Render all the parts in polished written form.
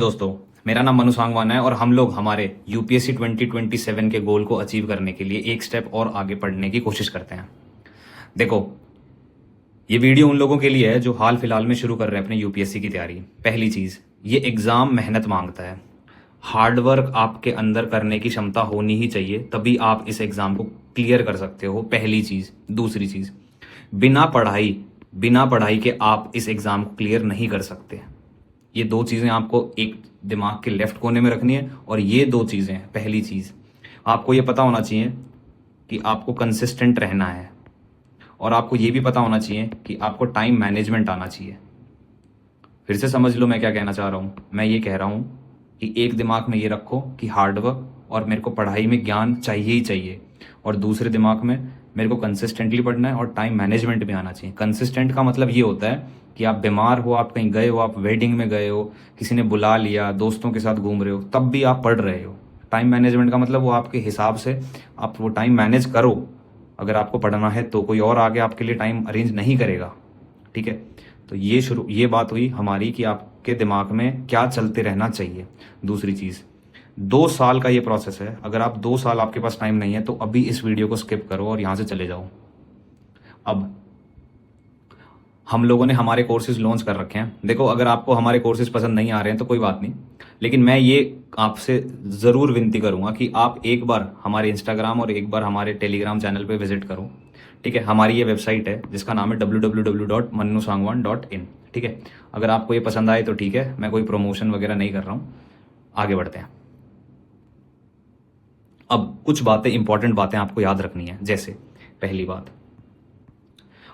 दोस्तों, मेरा नाम मनु सांगवान है और हम लोग हमारे यूपीएससी 2027 के गोल को अचीव करने के लिए एक स्टेप और आगे बढ़ने की कोशिश करते हैं। देखो, ये वीडियो उन लोगों के लिए है जो हाल फिलहाल में शुरू कर रहे हैं अपने यूपीएससी की तैयारी। पहली चीज, ये एग्जाम मेहनत मांगता है। हार्डवर्क आपके अंदर करने की क्षमता होनी ही चाहिए, तभी आप इस एग्जाम को क्लियर कर सकते हो। पहली चीज। दूसरी चीज, बिना पढ़ाई के आप इस एग्जाम को क्लियर नहीं कर सकते। ये दो चीजें आपको एक दिमाग के लेफ्ट कोने में रखनी है। और ये दो चीजें, पहली चीज, आपको ये पता होना चाहिए कि आपको कंसिस्टेंट रहना है, और आपको ये भी पता होना चाहिए कि आपको टाइम मैनेजमेंट आना चाहिए। फिर से समझ लो मैं क्या कहना चाह रहा हूं। मैं ये कह रहा हूं कि एक दिमाग में ये रखो कि हार्डवर्क और मेरे को पढ़ाई में ज्ञान चाहिए ही चाहिए, और दूसरे दिमाग में मेरे को कंसिस्टेंटली पढ़ना है और टाइम मैनेजमेंट भी आना चाहिए। कंसिस्टेंट का मतलब ये होता है कि आप बीमार हो, आप कहीं गए हो, आप वेडिंग में गए हो, किसी ने बुला लिया, दोस्तों के साथ घूम रहे हो, तब भी आप पढ़ रहे हो। टाइम मैनेजमेंट का मतलब वो आपके हिसाब से आप वो टाइम मैनेज करो। अगर आपको पढ़ना है तो कोई और आगे आपके लिए टाइम अरेंज नहीं करेगा। ठीक है, तो ये बात हुई हमारी कि आपके दिमाग में क्या चलते रहना चाहिए। दूसरी चीज, 2 साल का ये प्रोसेस है। अगर आप 2 साल आपके पास टाइम नहीं है तो अभी इस वीडियो को स्किप करो और यहां से चले जाओ। अब हम लोगों ने हमारे कोर्सेज लॉन्च कर रखे हैं। देखो, अगर आपको हमारे कोर्सेज पसंद नहीं आ रहे हैं तो कोई बात नहीं, लेकिन मैं ये आपसे ज़रूर विनती करूंगा कि आप एक बार हमारे इंस्टाग्राम और एक बार हमारे टेलीग्राम चैनल पे विजिट करो। ठीक है, हमारी ये वेबसाइट है जिसका नाम है www.mannusangwan.in। ठीक है, अगर आपको ये पसंद आए तो ठीक है, मैं कोई प्रमोशन वगैरह नहीं कर रहा हूँ। आगे बढ़ते हैं। अब कुछ बातें, इंपॉर्टेंट बातें आपको याद रखनी है। जैसे पहली बात,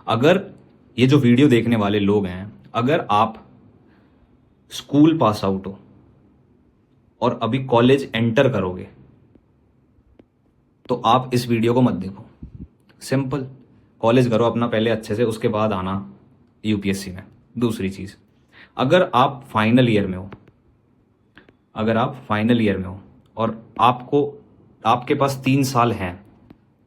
अगर ये जो वीडियो देखने वाले लोग हैं, अगर आप स्कूल पास आउट हो और अभी कॉलेज एंटर करोगे तो आप इस वीडियो को मत देखो। सिंपल, कॉलेज करो अपना पहले अच्छे से, उसके बाद आना यूपीएससी में। दूसरी चीज, अगर आप फाइनल ईयर में हो और आपके पास 3 साल हैं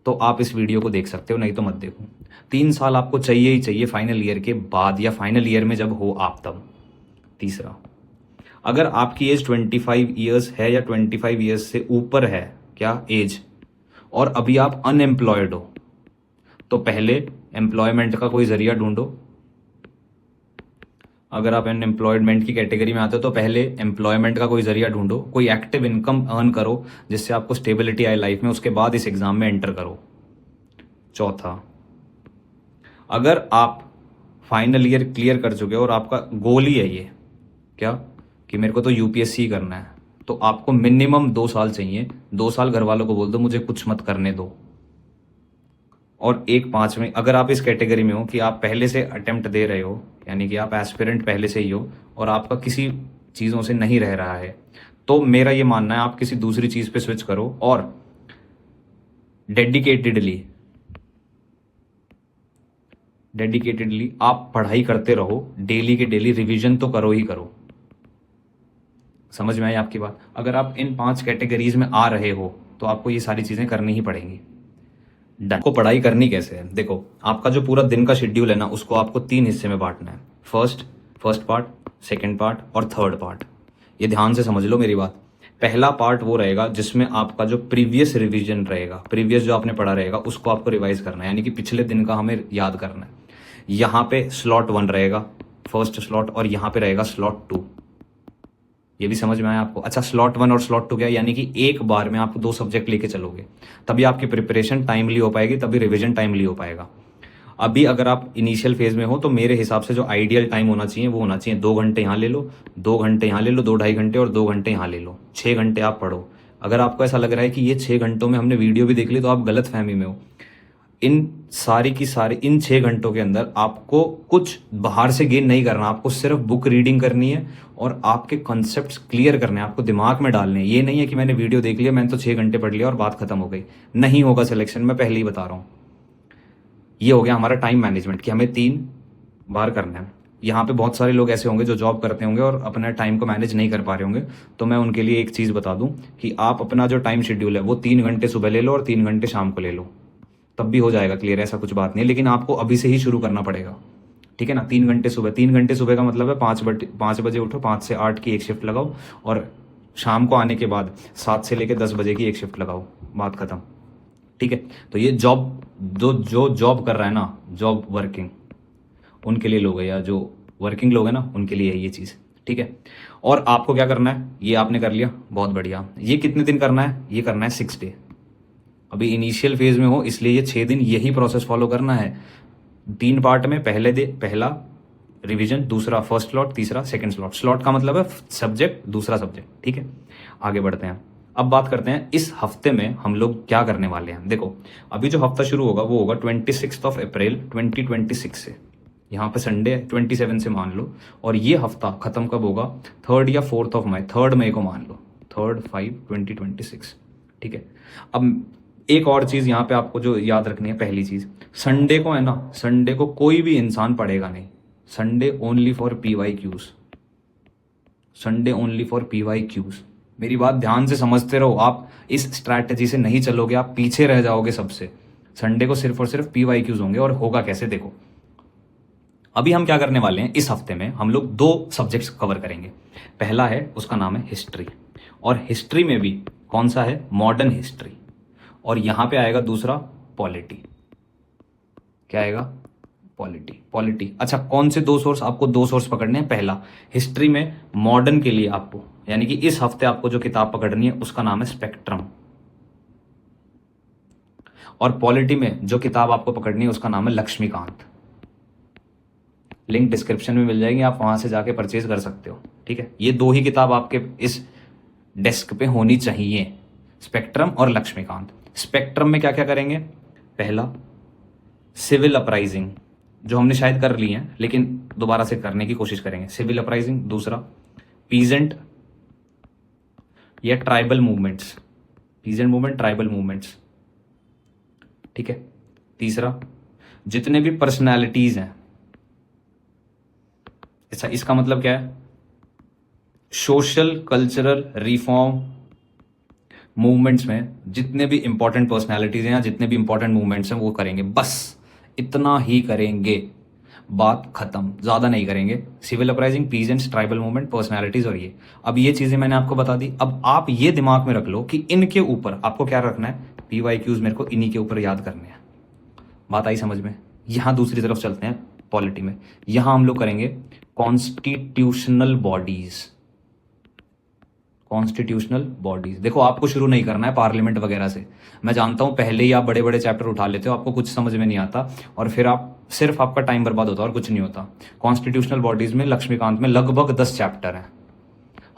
तो आप इस वीडियो को देख सकते हो, नहीं तो मत देखो। 3 साल आपको चाहिए ही चाहिए फाइनल ईयर के बाद, या फाइनल ईयर में जब हो आप तब। तीसरा, अगर आपकी एज 25 ईयर्स है या 25 ईयर्स से ऊपर है क्या एज, और अभी आप अनएम्प्लॉयड हो, तो पहले एम्प्लॉयमेंट का कोई जरिया ढूंढो। अगर आप अनएम्प्लॉयमेंट की कैटेगरी में आते हो तो पहले एम्प्लॉयमेंट का कोई जरिया ढूंढो, कोई एक्टिव इनकम अर्न करो जिससे आपको स्टेबिलिटी आए लाइफ में, उसके बाद इस एग्जाम में एंटर करो। चौथा, अगर आप फाइनल ईयर क्लियर कर चुके हो और आपका गोल ही है ये क्या कि मेरे को तो यूपीएससी करना है, तो आपको मिनिमम 2 साल चाहिए। 2 साल घर वालों को बोल दो मुझे कुछ मत करने दो। और एक 5वें, अगर आप इस कैटेगरी में हो कि आप पहले से अटेम्प्ट दे रहे हो, यानी कि आप एस्पिरेंट पहले से ही हो और आपका किसी चीज़ों से नहीं रह रहा है, तो मेरा ये मानना है आप किसी दूसरी चीज़ पे स्विच करो और डेडिकेटेडली आप पढ़ाई करते रहो। डेली के डेली रिवीजन तो करो ही करो। समझ में आई आपकी बात? अगर आप इन 5 कैटेगरीज में आ रहे हो तो आपको ये सारी चीज़ें करनी ही पड़ेंगी। को पढ़ाई करनी कैसे है? देखो, आपका जो पूरा दिन का शेड्यूल है ना, उसको आपको 3 हिस्से में बांटना है। फर्स्ट पार्ट, सेकंड पार्ट और थर्ड पार्ट। ये ध्यान से समझ लो मेरी बात। पहला पार्ट वो रहेगा जिसमें आपका जो प्रीवियस रिवीजन रहेगा, प्रीवियस जो आपने पढ़ा रहेगा उसको आपको रिवाइज करना है, यानी कि पिछले दिन का हमें याद करना है। यहाँ पे स्लॉट 1 रहेगा, फर्स्ट स्लॉट, और यहाँ पे रहेगा स्लॉट 2। ये भी समझ में आया आपको? अच्छा, स्लॉट 1 और स्लॉट 2 क्या, यानी कि एक बार में आप 2 सब्जेक्ट लेके चलोगे, तभी आपकी प्रिपरेशन टाइमली हो पाएगी, तभी रिवीजन टाइमली हो पाएगा। अभी अगर आप इनिशियल फेज में हो तो मेरे हिसाब से जो आइडियल टाइम होना चाहिए वो होना चाहिए 2 घंटे यहाँ ले लो, 2 घंटे यहाँ ले लो, 2-2.5 घंटे, और 2 घंटे यहाँ ले लो। 6 घंटे आप पढ़ो। अगर आपको ऐसा लग रहा है कि ये 6 घंटों में हमने वीडियो भी देख ली, तो आप गलत फहमी में हो। इन 6 घंटों के अंदर आपको कुछ बाहर से गेन नहीं करना, आपको सिर्फ बुक रीडिंग करनी है और आपके कॉन्सेप्ट्स क्लियर करने हैं, आपको दिमाग में डालने हैं। ये नहीं है कि मैंने वीडियो देख लिया, मैंने तो 6 घंटे पढ़ लिया और बात खत्म हो गई। नहीं होगा सिलेक्शन, मैं पहले ही बता रहा हूँ। ये हो गया हमारा टाइम मैनेजमेंट कि हमें 3 बार करना है। यहाँ पे बहुत सारे लोग ऐसे होंगे जो जॉब करते होंगे और अपना टाइम को मैनेज नहीं कर पा रहे होंगे, तो मैं उनके लिए एक चीज़ बता दूं कि आप अपना जो टाइम शेड्यूल है वो 3 घंटे सुबह ले लो और 3 घंटे शाम को ले लो, तब भी हो जाएगा क्लियर। ऐसा कुछ बात नहीं है, लेकिन आपको अभी से ही शुरू करना पड़ेगा। ठीक है ना। 3 घंटे सुबह, 3 घंटे सुबह का मतलब है 5 बजे उठो, 5 से 8 की एक शिफ्ट लगाओ, और शाम को आने के बाद 7 से लेकर 10 बजे की एक शिफ्ट लगाओ, बात खत्म। ठीक है, तो ये जॉब जो जॉब कर रहा है ना, जॉब वर्किंग, उनके लिए लोग है, या जो वर्किंग लोग है ना उनके लिए है ये चीज़। ठीक है, और आपको क्या करना है, ये आपने कर लिया, बहुत बढ़िया। ये कितने दिन करना है, ये करना है 6 डे। अभी इनिशियल फेज में हो इसलिए ये 6 दिन यही प्रोसेस फॉलो करना है। 3 पार्ट में, पहला रिवीजन, दूसरा फर्स्ट स्लॉट, तीसरा सेकंड स्लॉट। स्लॉट का मतलब है सब्जेक्ट, दूसरा सब्जेक्ट। ठीक है, आगे बढ़ते हैं। अब बात करते हैं इस हफ्ते में हम लोग क्या करने वाले हैं। देखो, अभी जो हफ्ता शुरू होगा वो होगा 26 अप्रैल 2026 से। यहाँ पे संडे 27 से मान लो, और ये हफ्ता खत्म कब होगा, 3 या 4 मई, 3 मई को मान लो, 3/5/2026। ठीक है, अब एक और चीज़ यहाँ पे आपको जो याद रखनी है, पहली चीज़, संडे को है ना, संडे को कोई भी इंसान पढ़ेगा नहीं। Sunday only for PYQs, Sunday only for PYQs। मेरी बात ध्यान से समझते रहो, आप इस स्ट्रैटेजी से नहीं चलोगे, आप पीछे रह जाओगे सबसे। संडे को सिर्फ और सिर्फ PYQs होंगे, और होगा कैसे देखो। अभी हम क्या करने वाले हैं, इस हफ्ते में हम लोग 2 सब्जेक्ट्स कवर करेंगे। पहला है, उसका नाम है हिस्ट्री, और हिस्ट्री में भी कौन सा है, मॉडर्न हिस्ट्री। और यहां पे आएगा दूसरा पॉलिटी। क्या आएगा, पॉलिटी। अच्छा, कौन से 2 सोर्स, आपको 2 सोर्स पकड़ने हैं। पहला, हिस्ट्री में मॉडर्न के लिए आपको, यानी कि इस हफ्ते आपको जो किताब पकड़नी है उसका नाम है स्पेक्ट्रम, और पॉलिटी में जो किताब आपको पकड़नी है उसका नाम है लक्ष्मीकांत। लिंक डिस्क्रिप्शन में मिल जाएगी, आप वहां से जाके परचेज कर सकते हो। ठीक है, ये 2 ही किताब आपके इस डेस्क पे होनी चाहिए, स्पेक्ट्रम और लक्ष्मीकांत। स्पेक्ट्रम में क्या क्या करेंगे, पहला सिविल अपराइजिंग, जो हमने शायद कर ली है लेकिन दोबारा से करने की कोशिश करेंगे, सिविल अपराइजिंग। दूसरा, पीजेंट या tribal movements, peasant movement, tribal movements. ठीक है, तीसरा, जितने भी पर्सनैलिटीज हैं। अच्छा, इसका मतलब क्या है, सोशल कल्चरल रिफॉर्म मूवमेंट्स में जितने भी इंपॉर्टेंट पर्सनैलिटीज हैं या जितने भी इंपॉर्टेंट मूवमेंट्स हैं वो करेंगे, बस इतना ही करेंगे, बात खत्म, ज्यादा नहीं करेंगे। Civil uprising, peasants, tribal movement, personalities, और ये, अब ये चीजें मैंने आपको बता दी। अब आप ये दिमाग में रख लो कि इनके ऊपर आपको क्या रखना है, PYQs मेरे को इन्हीं के ऊपर याद करने हैं। बात आई समझ में। यहां दूसरी तरफ चलते हैं, पॉलिटी में। यहां हम लोग करेंगे कॉन्स्टिट्यूशनल बॉडीज, कॉन्स्टिट्यूशनल बॉडीज। देखो, आपको शुरू नहीं करना है पार्लियामेंट वगैरह से, मैं जानता हूं पहले ही आप बड़े बड़े चैप्टर उठा लेते हो, आपको कुछ समझ में नहीं आता, और फिर आप सिर्फ आपका टाइम बर्बाद होता है और कुछ नहीं होता। कॉन्स्टिट्यूशनल बॉडीज में, लक्ष्मीकांत में लगभग 10 चैप्टर हैं,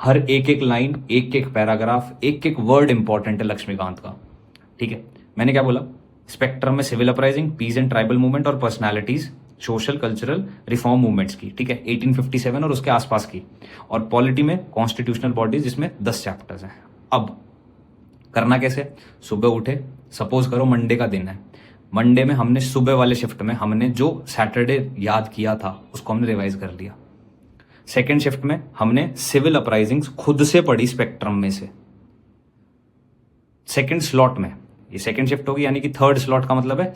हर एक एक लाइन, एक एक पैराग्राफ, एक एक वर्ड इंपॉर्टेंट है लक्ष्मीकांत का। ठीक है, मैंने क्या बोला, स्पेक्ट्रम में civil uprising, peace and tribal movement और personalities, social cultural reform movements की। ठीक है, 1857 और उसके आसपास की। और पॉलिटी में कॉन्स्टिट्यूशनल बॉडीज, जिसमें 10 चैप्टर्स हैं। अब करना कैसे, सुबह उठे, सपोज करो मंडे का दिन है, मंडे में हमने सुबह वाले शिफ्ट में हमने जो सैटरडे याद किया था उसको हमने रिवाइज कर लिया। सेकेंड शिफ्ट में हमने सिविल अपराइजिंग्स खुद से पढ़ी स्पेक्ट्रम में से। सेकेंड स्लॉट में, ये सेकेंड शिफ्ट होगी, यानी कि थर्ड स्लॉट का मतलब है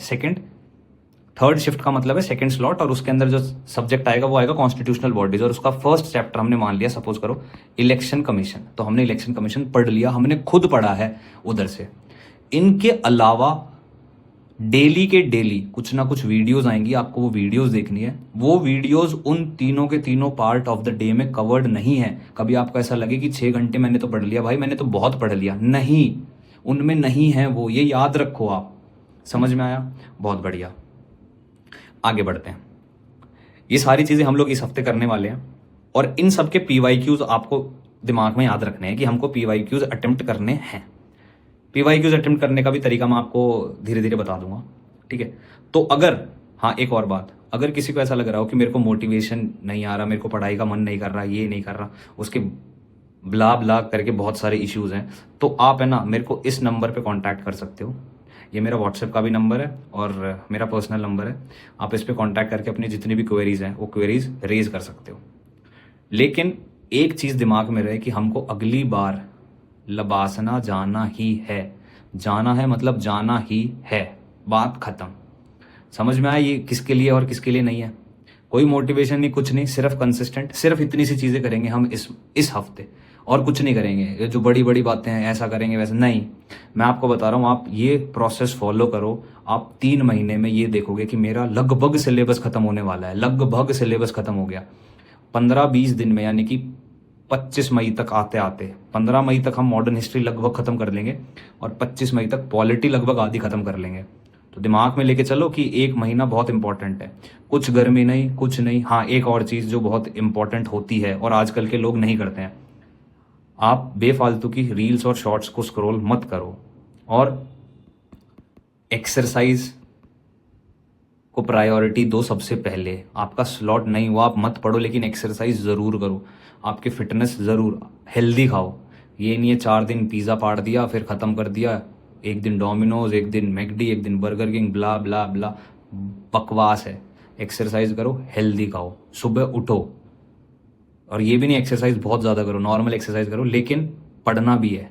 थर्ड शिफ्ट का मतलब है सेकंड स्लॉट, और उसके अंदर जो सब्जेक्ट आएगा वो आएगा कॉन्स्टिट्यूशनल बॉडीज, और उसका फर्स्ट चैप्टर हमने मान लिया, सपोज करो इलेक्शन कमीशन, तो हमने इलेक्शन कमीशन पढ़ लिया, हमने खुद पढ़ा है उधर से। इनके अलावा डेली के डेली कुछ ना कुछ वीडियोस आएंगी, आपको वो वीडियोस देखनी है। वो वीडियोस उन तीनों के तीनों पार्ट ऑफ द डे में कवर्ड नहीं है। कभी आपको ऐसा लगे कि 6 घंटे मैंने तो पढ़ लिया, भाई मैंने तो बहुत पढ़ लिया, नहीं, उनमें नहीं है वो, ये याद रखो आप। समझ में आया, बहुत बढ़िया। आगे बढ़ते हैं, ये सारी चीजें हम लोग इस हफ्ते करने वाले हैं, और इन सब के PYQs आपको दिमाग में याद रखने हैं कि हमको PYQs अटेम्प्ट करने हैं। PYQs अटेम्प्ट करने का भी तरीका मैं आपको धीरे धीरे बता दूंगा। ठीक है, तो अगर, हाँ एक और बात, अगर किसी को ऐसा लग रहा हो कि मेरे को मोटिवेशन नहीं आ रहा, मेरे को पढ़ाई का मन नहीं कर रहा, ये नहीं कर रहा, उसके ब्ला ब्ला करके बहुत सारे इश्यूज हैं, तो आप है ना मेरे को इस नंबर पे कांटेक्ट कर सकते हो। ये मेरा व्हाट्सएप का भी नंबर है और मेरा पर्सनल नंबर है। आप इस पे कांटेक्ट करके अपनी जितनी भी क्वेरीज हैं वो क्वेरीज रेज कर सकते हो। लेकिन एक चीज दिमाग में रहे कि हमको अगली बार लबासना जाना ही है, जाना है मतलब जाना ही है, बात खत्म। समझ में आया ये किसके लिए और किसके लिए नहीं है। कोई मोटिवेशन नहीं, कुछ नहीं, सिर्फ कंसिस्टेंट, सिर्फ इतनी सी चीज़ें करेंगे हम इस हफ्ते, और कुछ नहीं करेंगे। ये जो बड़ी बड़ी बातें हैं ऐसा करेंगे वैसा नहीं, मैं आपको बता रहा हूँ, आप ये प्रोसेस फॉलो करो, आप 3 महीने में ये देखोगे कि मेरा लगभग सिलेबस खत्म होने वाला है, लगभग सिलेबस खत्म हो गया 15-20 दिन में, यानी कि 25 मई तक आते आते 15 मई तक हम मॉडर्न हिस्ट्री लगभग खत्म कर लेंगे और 25 मई तक पॉलिटी लगभग आधी खत्म कर लेंगे। तो दिमाग में लेके चलो कि 1 महीना बहुत इंपॉर्टेंट है, कुछ गर्मी नहीं, कुछ नहीं। हाँ, एक और चीज़ जो बहुत इंपॉर्टेंट होती है और आजकल के लोग नहीं करते हैं, आप बेफालतू की रील्स और शॉर्ट्स को स्क्रॉल मत करो, और एक्सरसाइज को प्रायोरिटी दो सबसे पहले। आपका स्लॉट नहीं हुआ, आप मत पढ़ो, लेकिन एक्सरसाइज ज़रूर करो, आपकी फिटनेस ज़रूर, हेल्दी खाओ। ये नहीं है 4 दिन पिज़्ज़ा पाड़ दिया फिर ख़त्म कर दिया, एक दिन डोमिनोज, एक दिन मैकडी, एक दिन बर्गर किंग, ब्ला ब्ला ब्ला, बकवास है। एक्सरसाइज करो, हेल्दी खाओ, सुबह उठो, और ये भी नहीं एक्सरसाइज बहुत ज़्यादा करो, नॉर्मल एक्सरसाइज करो, लेकिन पढ़ना भी है।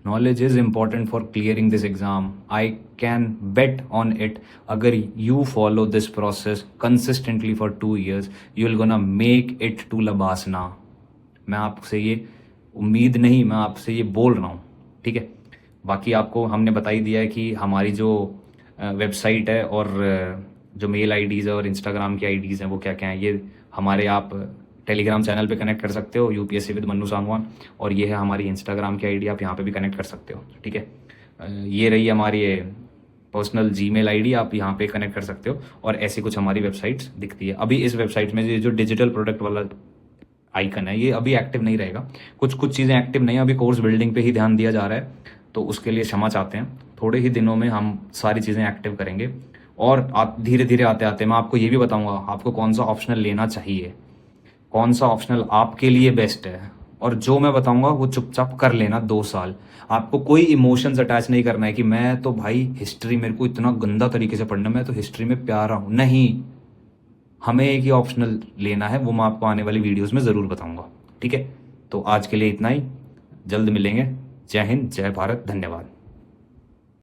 Knowledge is important for clearing this exam, I can bet on it. अगर you follow this process consistently for 2 years, you will gonna make it to LBSNAA. मैं आपसे ये उम्मीद नहीं, मैं आपसे ये बोल रहा हूँ, ठीक है। बाकी आपको हमने बता ही दिया है कि हमारी जो वेबसाइट है और जो मेल आईडीज़ है और इंस्टाग्राम की आईडीज़ हैं वो क्या क्या हैं। ये हमारे आप टेलीग्राम चैनल पे कनेक्ट कर सकते हो, यूपीएससी विद मन्नू सांगवान, और ये है हमारी इंस्टाग्राम की आईडी, आप यहाँ पे भी कनेक्ट कर सकते हो, ठीक है। ये रही हमारी पर्सनल जीमेल आईडी, आप यहाँ पे कनेक्ट कर सकते हो, और ऐसी कुछ हमारी वेबसाइट्स दिखती है। अभी इस वेबसाइट में ये जो डिजिटल प्रोडक्ट वाला आइकन है ये अभी एक्टिव नहीं रहेगा, कुछ चीज़ें एक्टिव नहीं है, अभी कोर्स बिल्डिंग पे ही ध्यान दिया जा रहा है, तो उसके लिए क्षमा चाहते हैं। थोड़े ही दिनों में हम सारी चीज़ें एक्टिव करेंगे, और आप धीरे धीरे आते आते मैं आपको ये भी बताऊंगा आपको कौन सा ऑप्शनल लेना चाहिए, कौन सा ऑप्शनल आपके लिए बेस्ट है, और जो मैं बताऊंगा वो चुपचाप कर लेना 2 साल। आपको कोई इमोशंस अटैच नहीं करना है कि मैं तो भाई हिस्ट्री मेरे को इतना गंदा तरीके से पढ़ना, मैं तो हिस्ट्री में प्यारा हूँ, नहीं। हमें एक ही ऑप्शनल लेना है, वो मैं आपको आने वाली वीडियोस में ज़रूर बताऊंगा, ठीक है। तो आज के लिए इतना ही, जल्द मिलेंगे। जय हिंद, जय भारत, धन्यवाद।